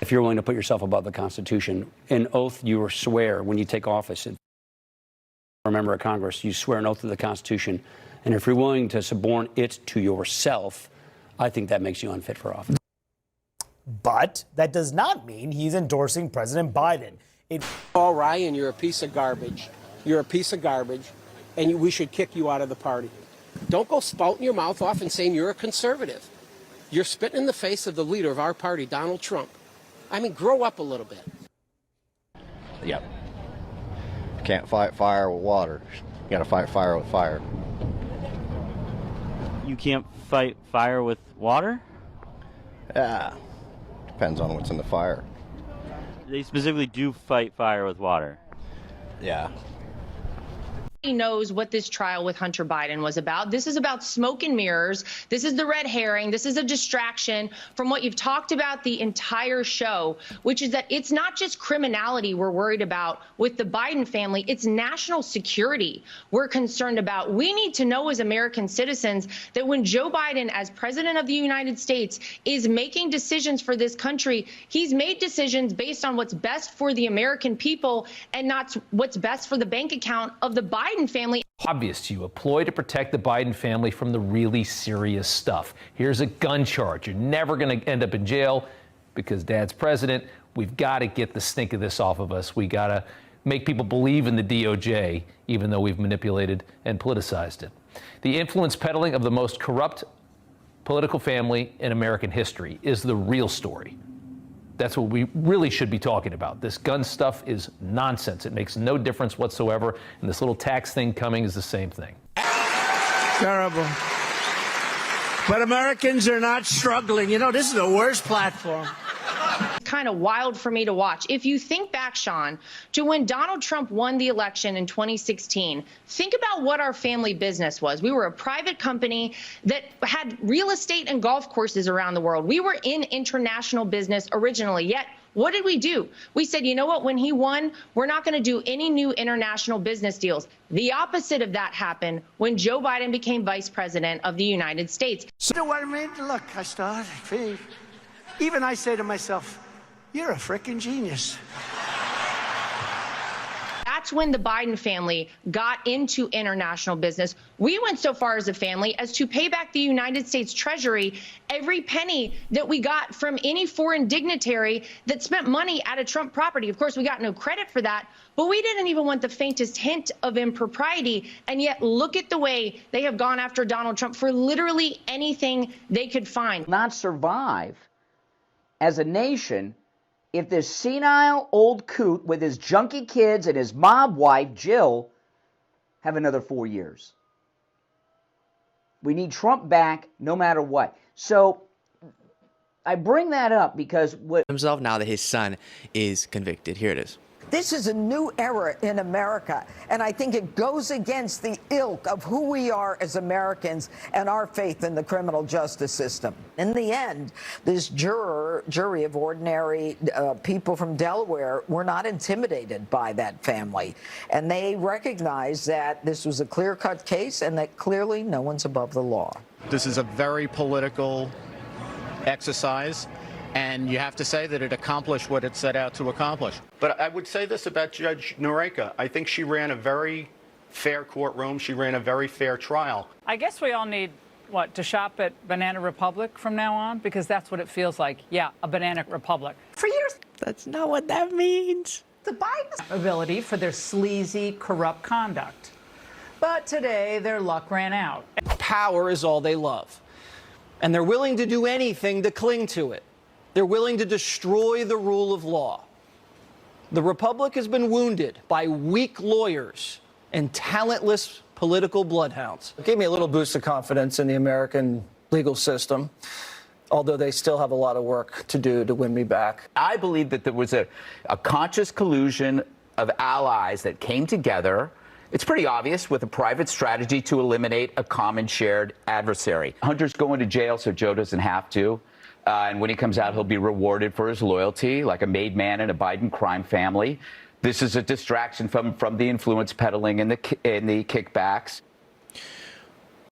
If you're willing to put yourself above the Constitution, an oath you swear when you take office, a member of Congress, you swear an oath to the Constitution. And if you're willing to suborn it to yourself, I think that makes you unfit for office. But that does not mean he's endorsing President Biden. Paul Ryan, you're a piece of garbage. You're a piece of garbage, and we should kick you out of the party. Don't go spouting your mouth off and saying you're a conservative. You're spitting in the face of the leader of our party, Donald Trump. I mean, grow up a little bit. Yep. Can't fight fire with water. You gotta fight fire with fire. You can't fight fire with water? Yeah. Depends on what's in the fire. They specifically do fight fire with water. Yeah. He knows what this trial with Hunter Biden was about. This is about smoke and mirrors. This is the red herring. This is a distraction from what you've talked about the entire show, which is that it's not just criminality we're worried about with the Biden family. It's national security we're concerned about. We need to know as American citizens that when Joe Biden, as president of the United States, is making decisions for this country, he's made decisions based on what's best for the American people and not what's best for the bank account of the Biden family. Obvious to you, a ploy to protect the Biden family from the really serious stuff. Here's a gun charge. You're never going to end up in jail because Dad's president. We've got to get the stink of this off of us. We got to make people believe in the DOJ, even though we've manipulated and politicized it. The influence peddling of the most corrupt political family in American history is the real story. That's what we really should be talking about. This gun stuff is nonsense. It makes no difference whatsoever. And this little tax thing coming is the same thing. Terrible. But Americans are not struggling. You know, this is the worst platform. Kind of wild for me to watch. If you think back, Sean, to when Donald Trump won the election in 2016, think about what our family business was. We were a private company that had real estate and golf courses around the world. We were in international business originally, yet what did we do? We said, you know what, when he won, we're not going to do any new international business deals. The opposite of that happened when Joe Biden became vice president of the United States. So you know what I mean? Look, I started. Even I say to myself, you're a frickin' genius. That's when the Biden family got into international business. We went so far as a family as to pay back the United States Treasury every penny that we got from any foreign dignitary that spent money at a Trump property. Of course, we got no credit for that, but we didn't even want the faintest hint of impropriety. And yet, look at the way they have gone after Donald Trump for literally anything they could find. Not survive as a nation if this senile old coot with his junkie kids and his mob wife, Jill, have another 4 years. We need Trump back no matter what. So I bring that up because himself now that his son is convicted. Here it is. This is a new era in America, and I think it goes against the ilk of who we are as Americans and our faith in the criminal justice system. In the end, this jury of ordinary people from Delaware were not intimidated by that family, and they recognized that this was a clear-cut case and that clearly no one's above the law. This is a very political exercise, and you have to say that it accomplished what it set out to accomplish. But I would say this about Judge Noreika. I think she ran a very fair courtroom. She ran a very fair trial. I guess we all need, to shop at Banana Republic from now on? Because that's what it feels like. Yeah, a Banana Republic. For years. That's not what that means. The Biden ability for their sleazy, corrupt conduct. But today, their luck ran out. Power is all they love. And they're willing to do anything to cling to it. They're willing to destroy the rule of law. The Republic has been wounded by weak lawyers and talentless political bloodhounds. It gave me a little boost of confidence in the American legal system, although they still have a lot of work to do to win me back. I believe that there was a conscious collusion of allies that came together. It's pretty obvious, with a private strategy to eliminate a common shared adversary. Hunter's going to jail, so Joe doesn't have to. And when he comes out, he'll be rewarded for his loyalty, like a made man in a Biden crime family. This is a distraction from the influence peddling and the kickbacks.